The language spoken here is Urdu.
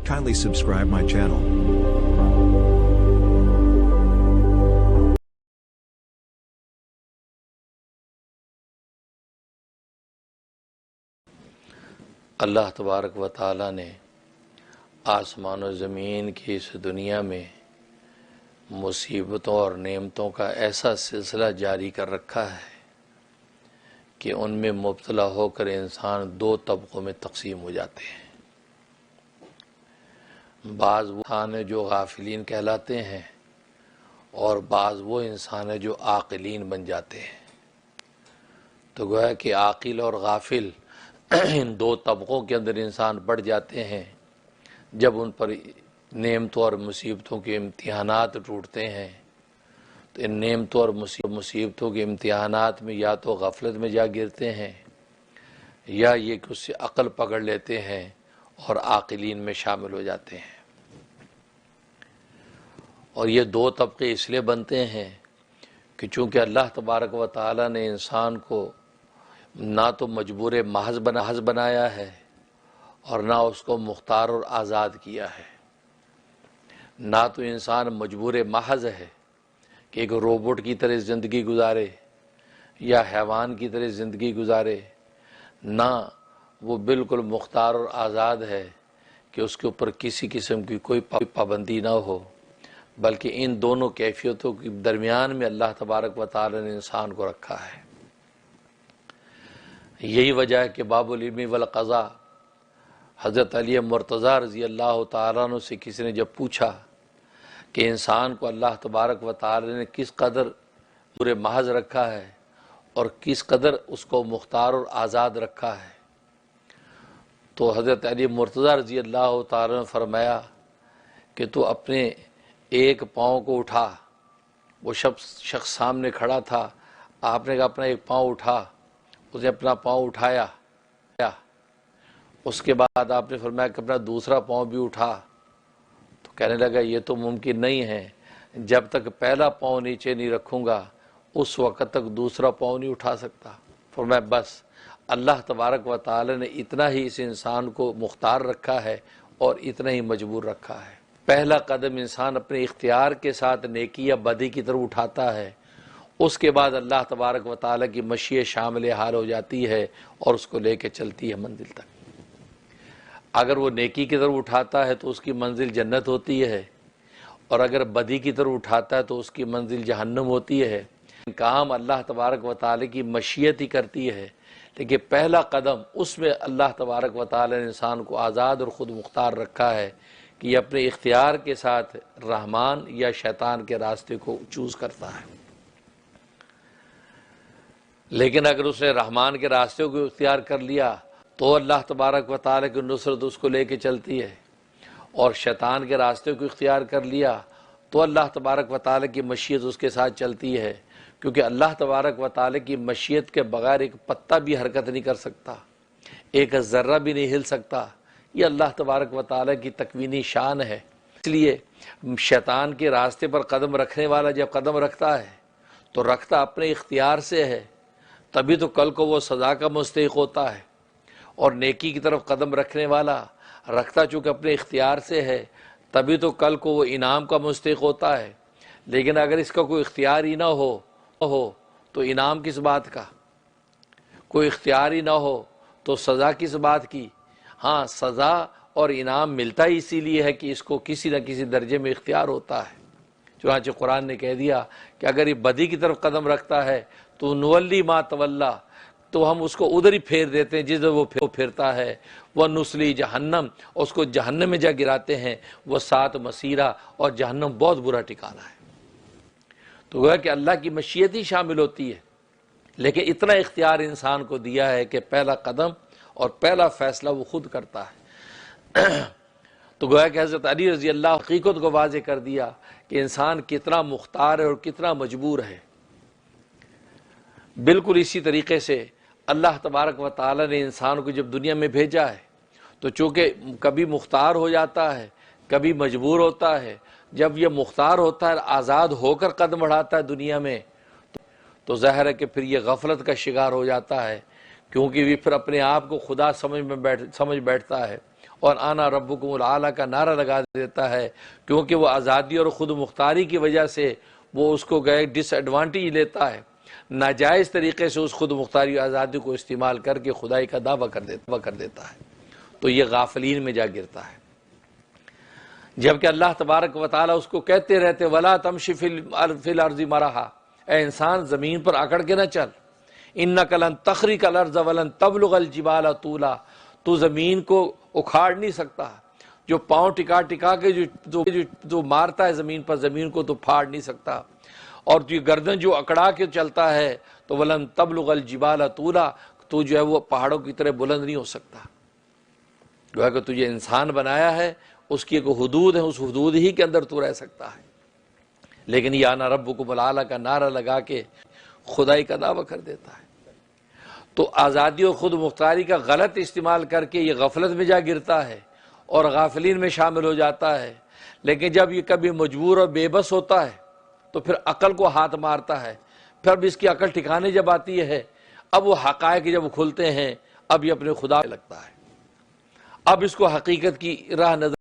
Kindly subscribe my channel. اللہ تبارک و تعالی نے آسمان و زمین کی اس دنیا میں مصیبتوں اور نعمتوں کا ایسا سلسلہ جاری کر رکھا ہے کہ ان میں مبتلا ہو کر انسان دو طبقوں میں تقسیم ہو جاتے ہیں۔ بعض وہ انسان ہیں جو غافلین کہلاتے ہیں اور بعض وہ انسان ہیں جو عاقلین بن جاتے ہیں۔ تو گویا کہ عاقل اور غافل ان دو طبقوں کے اندر انسان بڑھ جاتے ہیں جب ان پر نعمتوں اور مصیبتوں کے امتحانات ٹوٹتے ہیں۔ تو ان نعمتوں اور مصیبتوں کے امتحانات میں یا تو غفلت میں جا گرتے ہیں یا یہ کہ اس سے عقل پکڑ لیتے ہیں اور عاقلین میں شامل ہو جاتے ہیں۔ اور یہ دو طبقے اس لیے بنتے ہیں کہ چونکہ اللہ تبارک و تعالی نے انسان کو نہ تو مجبور محض بنایا ہے اور نہ اس کو مختار اور آزاد کیا ہے۔ نہ تو انسان مجبور محض ہے کہ ایک روبوٹ کی طرح زندگی گزارے یا حیوان کی طرح زندگی گزارے، نہ وہ بالکل مختار اور آزاد ہے کہ اس کے اوپر کسی قسم کی کوئی پابندی نہ ہو، بلکہ ان دونوں کیفیتوں کے درمیان میں اللہ تبارک و تعالی نے انسان کو رکھا ہے۔ یہی وجہ ہے کہ باب العلم والقضاء حضرت علی مرتضیٰ رضی اللہ تعالیٰ عنہ سے کسی نے جب پوچھا کہ انسان کو اللہ تبارک و تعالی نے کس قدر پورے محض رکھا ہے اور کس قدر اس کو مختار اور آزاد رکھا ہے، تو حضرت علی مرتضیٰ رضی اللہ تعالیٰ نے فرمایا کہ تو اپنے ایک پاؤں کو اٹھا۔ وہ شخص سامنے کھڑا تھا، آپ نے کہا اپنا ایک پاؤں اٹھا، اس نے اپنا پاؤں اٹھایا۔ اس کے بعد آپ نے فرمایا کہ اپنا دوسرا پاؤں بھی اٹھا۔ تو کہنے لگا یہ تو ممکن نہیں ہے، جب تک پہلا پاؤں نیچے نہیں رکھوں گا اس وقت تک دوسرا پاؤں نہیں اٹھا سکتا۔ فرمایا بس اللہ تبارک و تعالی نے اتنا ہی اس انسان کو مختار رکھا ہے اور اتنا ہی مجبور رکھا ہے۔ پہلا قدم انسان اپنے اختیار کے ساتھ نیکی یا بدی کی طرف اٹھاتا ہے، اس کے بعد اللہ تبارک و تعالی کی مشیت شامل حال ہو جاتی ہے اور اس کو لے کے چلتی ہے منزل تک۔ اگر وہ نیکی کی طرف اٹھاتا ہے تو اس کی منزل جنت ہوتی ہے، اور اگر بدی کی طرف اٹھاتا ہے تو اس کی منزل جہنم ہوتی ہے۔ کام اللہ تبارک و تعالی کی مشیت ہی کرتی ہے، لیکن پہلا قدم اس میں اللہ تبارک و تعالی نے انسان کو آزاد اور خود مختار رکھا ہے کہ یہ اپنے اختیار کے ساتھ رحمان یا شیطان کے راستے کو چوز کرتا ہے۔ لیکن اگر اس نے رحمان کے راستے کو اختیار کر لیا تو اللہ تبارک و تعالی کی نصرت اس کو لے کے چلتی ہے، اور شیطان کے راستے کو اختیار کر لیا تو اللہ تبارک و تعالی کی مشیت اس کے ساتھ چلتی ہے، کیونکہ اللہ تبارک و تعالی کی مشیت کے بغیر ایک پتا بھی حرکت نہیں کر سکتا، ایک ذرہ بھی نہیں ہل سکتا۔ یہ اللہ تبارک و تعالی کی تکوینی شان ہے۔ اس لیے شیطان کے راستے پر قدم رکھنے والا جب قدم رکھتا ہے تو رکھتا اپنے اختیار سے ہے، تبھی تو کل کو وہ سزا کا مستحق ہوتا ہے، اور نیکی کی طرف قدم رکھنے والا رکھتا چونکہ اپنے اختیار سے ہے، تبھی تو کل کو وہ انعام کا مستحق ہوتا ہے۔ لیکن اگر اس کا کوئی اختیار ہی نہ ہو تو انعام کس بات کا؟ کوئی اختیار ہی نہ ہو تو سزا کس بات کی؟ ہاں، سزا اور انعام ملتا ہی اسی لیے ہے کہ اس کو کسی نہ کسی درجے میں اختیار ہوتا ہے۔ چنانچہ قرآن نے کہہ دیا کہ اگر یہ بدی کی طرف قدم رکھتا ہے تو نولی ما تولا، تو ہم اس کو ادھر ہی پھیر دیتے ہیں جدھر وہ پھرتا ہے، وہ نسلی جہنم، اس کو جہنم میں جا گراتے ہیں، وہ سات مسیرہ، اور جہنم بہت برا ٹھکانہ ہے۔ تو گویا کہ اللہ کی مشیت ہی شامل ہوتی ہے، لیکن اتنا اختیار انسان کو دیا ہے کہ پہلا قدم اور پہلا فیصلہ وہ خود کرتا ہے۔ تو گویا کہ حضرت علی رضی اللہ حقیقت کو واضح کر دیا کہ انسان کتنا مختار ہے اور کتنا مجبور ہے۔ بالکل اسی طریقے سے اللہ تبارک و تعالی نے انسان کو جب دنیا میں بھیجا ہے تو چونکہ کبھی مختار ہو جاتا ہے، کبھی مجبور ہوتا ہے۔ جب یہ مختار ہوتا ہے، آزاد ہو کر قدم بڑھاتا ہے دنیا میں، تو ظاہر ہے کہ پھر یہ غفلت کا شکار ہو جاتا ہے، کیونکہ وہ پھر اپنے آپ کو خدا سمجھ بیٹھتا ہے اور آنا ربکم الاعلی کا نعرہ لگا دیتا ہے، کیونکہ وہ آزادی اور خود مختاری کی وجہ سے وہ اس کو گئے ڈس ایڈوانٹیج لیتا ہے، ناجائز طریقے سے اس خود مختاری اور آزادی کو استعمال کر کے خدائی کا دعویٰ کر دیتا ہے، تو یہ غافلین میں جا گرتا ہے۔ جبکہ اللہ تبارک و تعالیٰ اس کو کہتے رہتے وَلَا تَمْشِ فِي الْأَرْضِ مَرَحًا، اے انسان زمین پر اکڑ کے نہ چل، اِنَّكَ لَن تَخْرِقَ الْأَرْضَ وَلَن تَبْلُغَ الْجِبَالَ طُولًا، تو زمین کو اکھاڑ نہیں سکتا، جو پاؤں ٹکا کے جو مارتا ہے زمین پر، زمین کو تو پھاڑ نہیں سکتا، اور یہ گردن جو اکڑا کے چلتا ہے تو وَلَن تَبْلُغَ الْجِبَالَ طُولًا، تو جو ہے وہ پہاڑوں کی طرح بلند نہیں ہو سکتا۔ گویا کہ تجھے انسان بنایا ہے، اس کی ایک حدود ہے، اس حدود ہی کے اندر تو رہ سکتا ہے، لیکن یہ آنا ربکم الاعلی کا نعرہ لگا کے خدائی کا دعویٰ کر دیتا ہے۔ تو آزادی اور خود مختاری کا غلط استعمال کر کے یہ غفلت میں جا گرتا ہے اور غافلین میں شامل ہو جاتا ہے، لیکن جب یہ کبھی مجبور اور بے بس ہوتا ہے تو پھر عقل کو ہاتھ مارتا ہے، پھر اب اس کی عقل ٹھکانے جب آتی ہے، اب وہ حقائق جب کھلتے ہیں، اب یہ اپنے خدا لگتا ہے، اب اس کو حقیقت کی راہ نظر